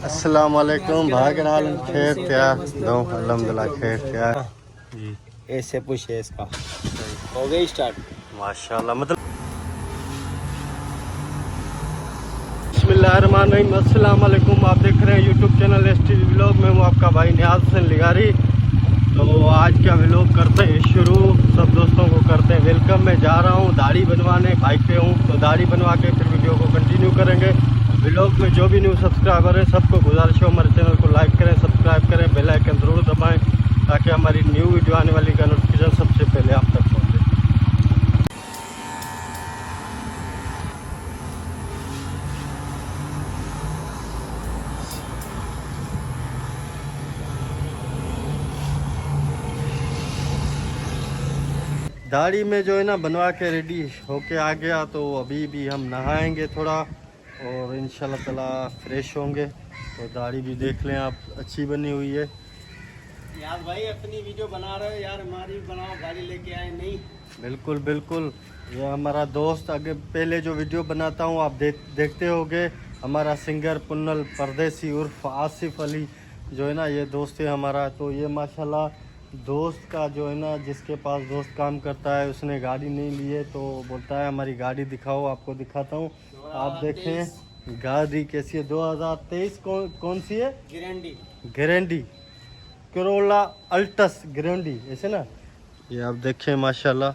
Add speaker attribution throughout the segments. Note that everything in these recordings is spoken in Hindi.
Speaker 1: अस्सलाम वालेकुम भाग हाल खैर क्या दो अल्हम्दुलिल्लाह खैर क्या जी
Speaker 2: ऐसे पुश है इसका हो गई स्टार्ट
Speaker 1: माशाल्लाह मतलब बिस्मिल्लाहिर्रहमानिर्रहीम अस्सलाम वालेकुम। आप देख रहे हैं यूट्यूब चैनल एसटीवी व्लॉग में हूँ आपका भाई नियाज़ हुसैन लिगारी। तो आज का व्लॉग करते हैं शुरू, सब दोस्तों को करते हैं वेलकम। मैं जा रहा हूँ दाढ़ी बनवाने, बाइक पे हूँ तो दाढ़ी बनवा के फिर वीडियो को कंटिन्यू करेंगे। व्लॉग में जो भी न्यू सब्सक्राइबर है सबको गुजारिश है हमारे चैनल को लाइक करें, सब्सक्राइब करें, बेल आइकन ज़रूर दबाएं ताकि हमारी न्यू वीडियो आने वाली का नोटिफिकेशन सबसे पहले आप तक पहुँचे। दाढ़ी में जो है ना बनवा के रेडी होके आ गया, तो अभी भी हम नहाएंगे थोड़ा और इंशाल्लाह ताला फ्रेश होंगे। तो दाढ़ी भी देख लें आप, अच्छी बनी हुई है
Speaker 2: यार भाई अपनी वीडियो बना रहे हो यार, हमारी भी बनाओ, गाड़ी लेके आए नहीं।
Speaker 1: बिल्कुल बिल्कुल, ये हमारा दोस्त आगे पहले जो वीडियो बनाता हूँ आप देखते होगे, हमारा सिंगर पुन्नल परदेसी उर्फ आसिफ अली जो है ना, ये दोस्त है हमारा। तो ये माशाल्लाह दोस्त का जो है ना, जिसके पास दोस्त काम करता है उसने गाड़ी नहीं ली है, तो बोलता है हमारी गाड़ी दिखाओ, आपको दिखाता हूँ। आप देखें गाड़ी कैसी है, 2023 कौन सी है? ग्रैंडी करोला अल्टस ग्रैंडी, ऐसे ना। ये आप देखें माशाल्लाह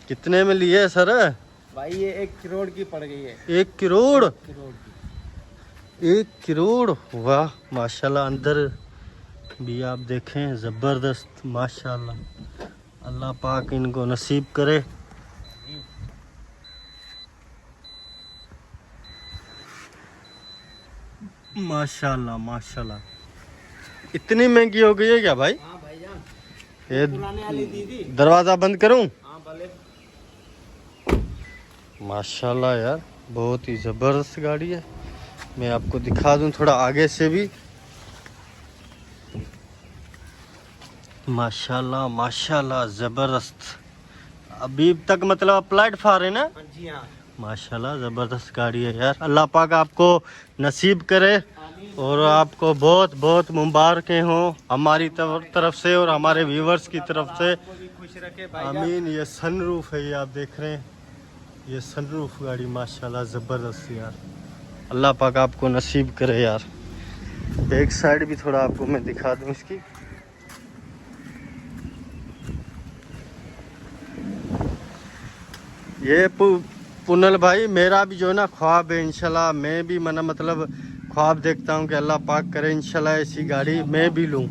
Speaker 1: कितने में लिए है सर?
Speaker 2: भाई ये 1 करोड़ की पड़ गई है।
Speaker 1: 1 करोड़? 1
Speaker 2: करोड़ की।
Speaker 1: करोड़, वाह माशाल्लाह। अंदर भी आप देखें ज़बरदस्त माशाल्लाह, अल्लाह पाक इनको नसीब करे। माशाल्लाह माशाल्लाह, इतनी महंगी हो गई है क्या भाई?
Speaker 2: हाँ भाईजान,
Speaker 1: ये
Speaker 2: पुराने वाली दीदी।
Speaker 1: दरवाज़ा बंद करूं?
Speaker 2: हाँ भले।
Speaker 1: माशाल्लाह यार, बहुत ही ज़बरदस्त गाड़ी है। मैं आपको दिखा दूं थोड़ा आगे से भी। माशाल्लाह माशाल्लाह ज़बरदस्त। अभी तक मतलब प्लेटफार्म है ना?
Speaker 2: जी हाँ
Speaker 1: माशाल्लाह ज़बरदस्त गाड़ी है यार। अल्लाह पाक आपको नसीब करे और आपको बहुत बहुत मुबारकें हों हमारी तरफ से और हमारे व्यूवर्स की तरफ से।
Speaker 2: खुश रखे भाई।
Speaker 1: आमीन। ये सनरूफ है, ये आप देख रहे हैं, ये सनरूफ गाड़ी माशाल्लाह ज़बरदस्त यार। अल्लाह पाक आपको नसीब करे यार। एक साइड भी थोड़ा आपको मैं दिखा दूँ इसकी। ये पुनल भाई, मेरा भी जो है ना ख्वाब है, इंशाल्लाह मैं भी मतलब ख्वाब देखता हूँ कि अल्लाह पाक करे इंशाल्लाह ऐसी गाड़ी मैं भी लूँ।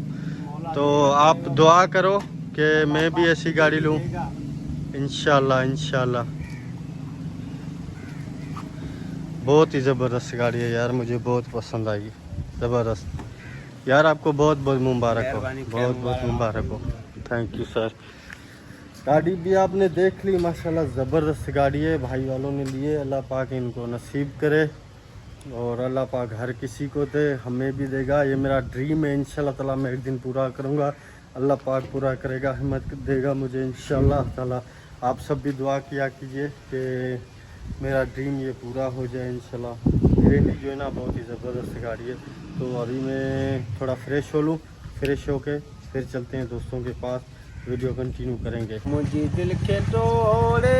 Speaker 1: तो आप दुआ करो कि मैं भी ऐसी गाड़ी लूँ इंशाल्लाह इंशाल्लाह। बहुत ही ज़बरदस्त गाड़ी है यार, मुझे बहुत पसंद आई, ज़बरदस्त यार। आपको बहुत बहुत मुबारक हो, बहुत बहुत मुबारक हो। Thank you sir. गाड़ी भी आपने देख ली माशाल्लाह, ज़बरदस्त गाड़ी है, भाई वालों ने लिए। अल्लाह पाक इनको नसीब करे और अल्लाह पाक हर किसी को दे, हमें भी देगा। ये मेरा ड्रीम है, इंशाल्लाह ताला मैं एक दिन पूरा करूँगा, अल्लाह पाक पूरा करेगा, हिम्मत देगा मुझे इंशाल्लाह ताला। आप सब भी दुआ किया कीजिए कि मेरा ड्रीम ये पूरा हो जाए इंशाल्लाह। ग्रैंडी जो है ना बहुत ही ज़बरदस्त गाड़ी है। तो अभी मैं थोड़ा फ्रेश हो लूँ, फ्रेश होके फिर चलते हैं दोस्तों के पास, वीडियो कंटिन्यू करेंगे।
Speaker 2: मुझे दिल के तोड़े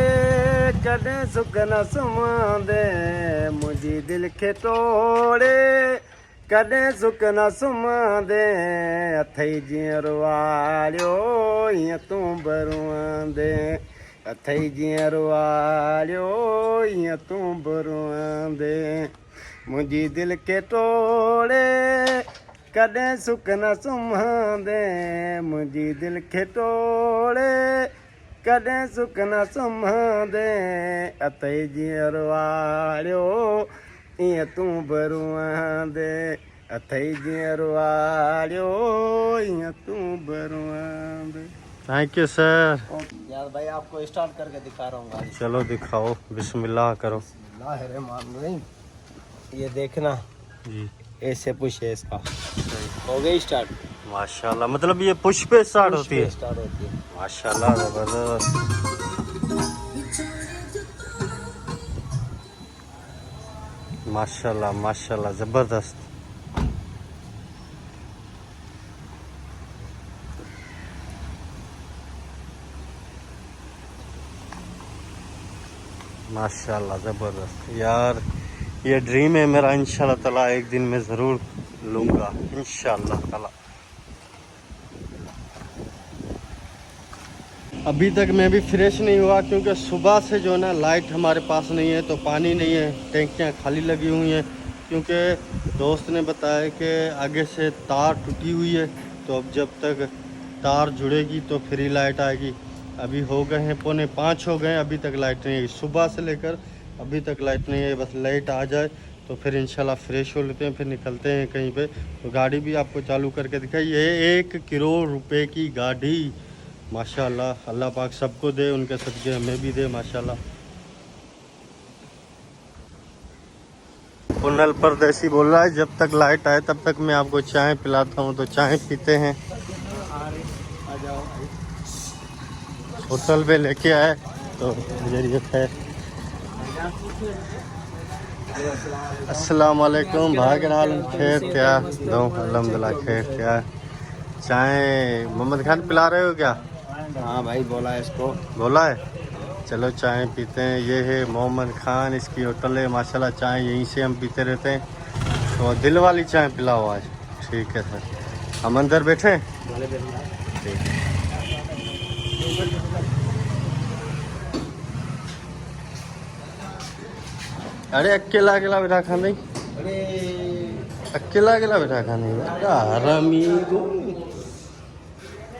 Speaker 2: कदे सुख न सुमांदे, मुझे दिल के तोड़े कदे सुख न सुमांदे, अथई जीअं रुआलियो ईअं तूं बरुआंदे, अथई जीअं रुआलियो ईअं तूं बरुआंदे। मुझे दिल के तोड़े कदे सुख न सुम्हांदे, मुझी दिल के तोड़े कदे सुख न सुम्हांदे, अथई जीअं रुआलियो ईअं तूं बरुआंदे, अथई जीअं रुआलियो ईअं तूं बरुआंदे।
Speaker 1: Thank you sir.
Speaker 2: यार भाई आपको स्टार्ट करके दिखा रहा हूँ गाड़ी।
Speaker 1: चलो दिखाओ, बिस्मिल्लाह करो।
Speaker 2: बिस्मिल्लाहिर्रहमानिर्रहीम। ये देखना
Speaker 1: जी
Speaker 2: ऐसे पुश है इसका, हो गई स्टार्ट
Speaker 1: माशाल्लाह। मतलब ये पुश पे स्टार्ट होती है?
Speaker 2: स्टार्ट होती है
Speaker 1: माशाल्लाह ज़बरदस्त। माशाल्लाह माशाल्लाह ज़बरदस्त। माशाल्लाह ज़बरदस्त यार, ये ड्रीम है मेरा, इंशाल्लाह ताला एक दिन मैं ज़रूर लूँगा इंशाल्लाह ताला। अभी तक मैं भी फ्रेश नहीं हुआ क्योंकि सुबह से जो है ना लाइट हमारे पास नहीं है, तो पानी नहीं है, टैंकियाँ खाली लगी हुई हैं। क्योंकि दोस्त ने बताया कि आगे से तार टूटी हुई है, तो अब जब तक तार जुड़ेगी तो फिर ही लाइट आएगी। अभी हो गए हैं 4:45 हो गए, अभी तक लाइट नहीं है। सुबह से लेकर अभी तक लाइट नहीं है। बस लाइट आ जाए तो फिर इंशाल्लाह फ्रेश हो लेते हैं, फिर निकलते हैं कहीं पे। तो गाड़ी भी आपको चालू करके दिखाई, ये 1 करोड़ रुपए की गाड़ी माशाल्लाह। अल्लाह पाक सबको दे, उनके सदक़े हमें भी दे माशाल्लाह। कुनल परदेसी बोल रहा है जब तक लाइट आए तब तक मैं आपको चाय पिलाता हूँ, तो चाय पीते हैं।
Speaker 2: आ जाओ।
Speaker 1: होटल पे लेके आए तो जरियत है। अस्सलाम वालेकुम भागनाल, खैर क्या दो, अल्हम्दुलिल्लाह खैर क्या। चाय मोहम्मद खान पिला रहे हो क्या?
Speaker 2: हाँ भाई बोला है इसको।
Speaker 1: बोला है, चलो चाय पीते हैं। ये है मोहम्मद खान, इसकी होटल है माशाल्लाह। चाय यहीं से हम पीते रहते हैं, तो दिल वाली चाय पिलाओ आज। ठीक है सर, हम अंदर बैठे ठीक है। अरे अकेला अकेला बैठा खा नहीं, अकेला अकेला बैठा खा नहीं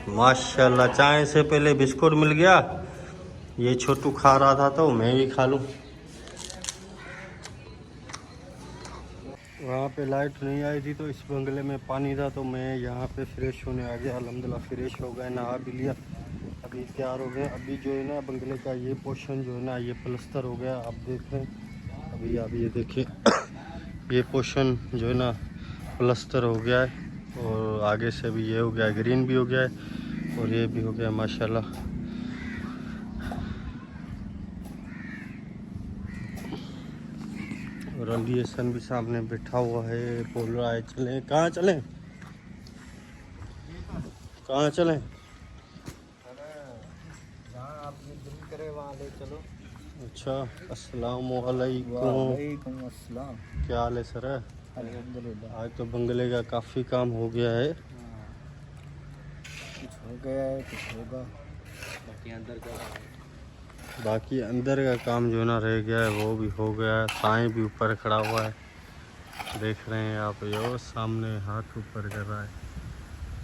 Speaker 1: माशाल्लाह। चाय से पहले बिस्कुट मिल गया, ये छोटू खा रहा था तो मैं भी खा लूं। वहाँ पे लाइट नहीं आई थी तो इस बंगले में पानी था, तो मैं यहाँ पे फ्रेश होने आ गया। अल्हम्दुलिल्लाह फ्रेश हो गए, नहा भी लिया, अभी तैयार हो गए। अभी जो है ना बंगले का ये पोर्शन जो है ना ये प्लस्तर हो गया, आप देख रहे हैं। अभी आप ये देखिए ये पोर्शन जो है ना प्लस्तर हो गया है, और आगे से भी ये हो गया, ग्रीन भी हो गया है और ये भी हो गया माशाल्लाह। और अली हसन भी सामने बैठा हुआ है, बोल रहा है चलें। कहाँ चलें, कहाँ चलें?
Speaker 2: जहाँ आप ये दिल करे वहाँ ले चलो।
Speaker 1: अच्छा, अस्सलाम वालेकुम।
Speaker 2: अस्सलाम।
Speaker 1: क्या हाल है सर?
Speaker 2: अल्हम्दुलिल्लाह।
Speaker 1: आज तो बंगले का काफ़ी काम हो गया है।
Speaker 2: कुछ हो गया है, कुछ होगा, बाकी अंदर का
Speaker 1: काम जो है ना रह गया है वो भी हो गया है। साईं भी ऊपर खड़ा हुआ है, देख रहे हैं आप, यो सामने हाथ ऊपर कर रहा है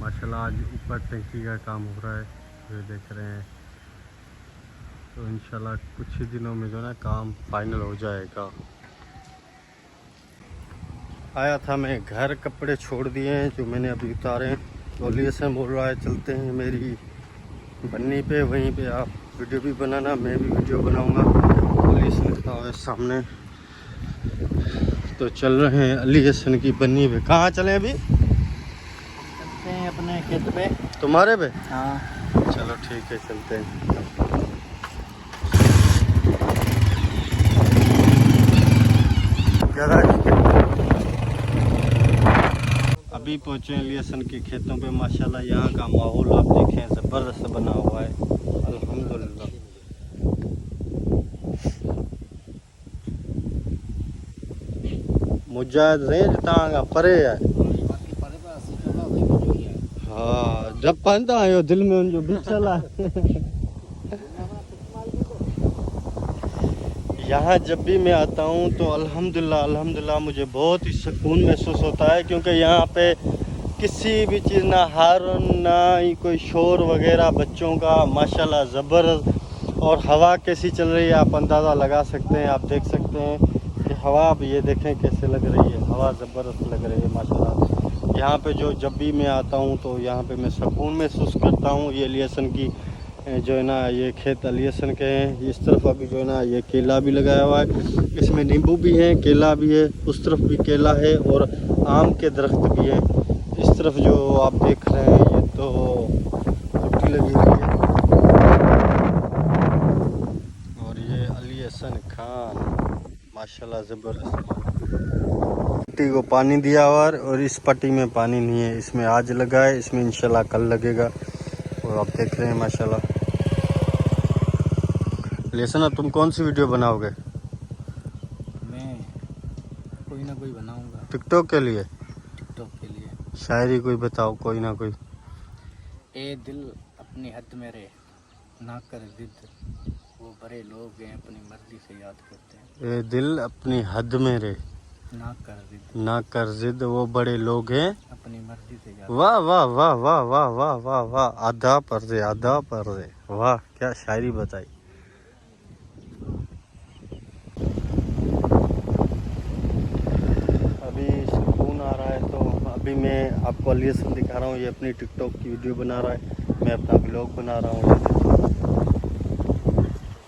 Speaker 1: माशाल्लाह। आज ऊपर टंकी का काम हो रहा है, ये देख रहे हैं। तो इंशाल्लाह कुछ ही दिनों में जो ना काम फाइनल हो जाएगा। आया था मैं घर, कपड़े छोड़ दिए हैं जो मैंने अभी उतारे हैं। तो अली से बोल रहा है चलते हैं मेरी बन्नी पे, वहीं पे आप वीडियो भी बनाना, मैं भी वीडियो बनाऊंगा। अली हसन खड़ा हुआ है सामने, तो चल रहे हैं अली हसन की बन्नी पे। कहाँ चलें अभी?
Speaker 2: चलते हैं अपने खेत पे।
Speaker 1: तुम्हारे पे?
Speaker 2: हाँ
Speaker 1: चलो ठीक है, चलते हैं। अभी पहुँचे अली हसन के खेतों पे माशाल्लाह। यहाँ का माहौल आप देखें ज़बरदस्त बना हुआ है अल्हम्दुलिल्लाह। मुजाहिद रेंज तांगा परे है। हाँ जब पहनता है दिल में जो भी चला यहाँ जब भी मैं आता हूँ तो अल्हम्दुलिल्लाह अल्हम्दुलिल्लाह मुझे बहुत ही सुकून महसूस होता है, क्योंकि यहाँ पे किसी भी चीज़ ना हार्न ना ही कोई शोर वगैरह बच्चों का माशाल्लाह ज़बरदस्त। और हवा कैसी चल रही है आप अंदाज़ा लगा सकते हैं, आप देख सकते हैं कि हवा अब ये देखें कैसे लग रही है, हवा ज़बरदस्त लग रही है माशाल्लाह। यहाँ पे जो जब भी मैं आता हूँ तो यहाँ पे मैं सुकून महसूस करता हूँ। ये अली हसन की जो है ना ये खेत अली हसन के हैं। इस तरफ अभी जो है ना ये केला भी लगाया हुआ है, इसमें नींबू भी है, केला भी है, उस तरफ भी केला है और आम के दरख्त भी हैं। इस तरफ जो आप देख रहे हैं ये तो भुट्टी लगी हुई है। और ये अली हसन खान माशाल्लाह ज़बरदस्त। पट्टी को पानी दिया हुआ और इस पट्टी में पानी नहीं है, इसमें आज लगा है, इसमें इंशाल्लाह कल लगेगा। और आप देख रहे हैं माशाल्लाह। लेसन तुम कौन सी वीडियो बनाओगे?
Speaker 2: मैं कोई ना कोई बनाऊंगा
Speaker 1: टिकटॉक के लिए।
Speaker 2: टिकटॉक के लिए
Speaker 1: शायरी कोई बताओ, कोई ना कोई।
Speaker 2: ए दिल अपनी हद में रहे, ना कर जिद, वो बड़े लोग हैं अपनी मर्जी से याद करते हैं।
Speaker 1: ए दिल अपनी हद में रहे,
Speaker 2: ना कर जिद,
Speaker 1: ना कर जिद, वो बड़े लोग हैं
Speaker 2: अपनी मर्जी से याद।
Speaker 1: वाह वाह वाह वाह वाह वाह वाह वाह, आधा पर्दे आधा पर्दे, वाह क्या शायरी बताई। अभी सुकून आ रहा है, तो अभी मैं आपको लेसन दिखा रहा हूँ। ये अपनी टिकटॉक की वीडियो बना रहा है, मैं अपना ब्लॉग बना रहा हूँ।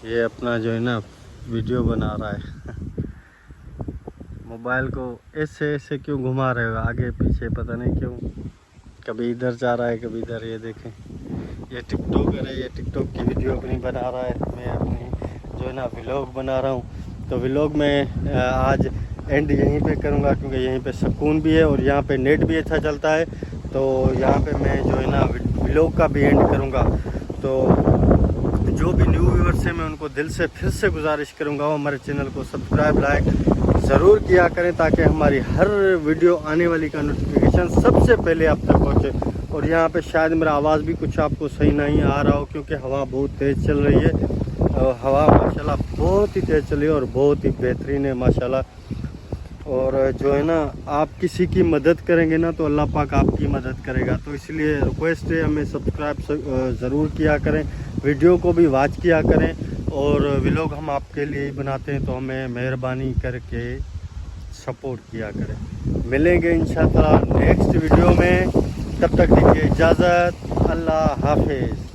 Speaker 1: ये अपना जो है ना वीडियो बना रहा है। मोबाइल को ऐसे ऐसे क्यों घुमा रहे हो आगे पीछे, पता नहीं क्यों, कभी इधर जा रहा है कभी इधर। ये देखें, ये टिकटॉकर है, ये टिकटॉक की वीडियो अपनी बना रहा है, मैं अपनी जो है ना व्लॉग बना रहा हूँ। तो व्लॉग में आज एंड यहीं पे करूँगा, क्योंकि यहीं पे सुकून भी है और यहाँ पे नेट भी अच्छा चलता है। तो यहाँ पे मैं जो है ना व्लॉग का भी एंड करूँगा। तो जो भी न्यू व्यूअर्स हैं, मैं उनको दिल से फिर से गुजारिश करूँगा वो हमारे चैनल को सब्सक्राइब लाइक ज़रूर किया करें, ताकि हमारी हर वीडियो आने वाली का नोटिफिकेशन सबसे पहले आप तक पहुँचे। और यहाँ पे शायद मेरा आवाज़ भी कुछ आपको सही नहीं आ रहा हो, क्योंकि हवा बहुत तेज़ चल रही है। और हवा माशाल्लाह बहुत ही तेज़ चल रही है और बहुत ही बेहतरीन है माशाल्लाह। और जो है ना, आप किसी की मदद करेंगे ना तो अल्लाह पाक आपकी मदद करेगा। तो इसलिए रिक्वेस्ट है, हमें सब्सक्राइब ज़रूर किया करें, वीडियो को भी वॉच किया करें। और व्लॉग हम आपके लिए ही बनाते हैं, तो हमें मेहरबानी करके सपोर्ट किया करें। मिलेंगे इंशाअल्लाह नेक्स्ट वीडियो में, तब तक दीजिए इजाज़त। अल्लाह हाफिज़।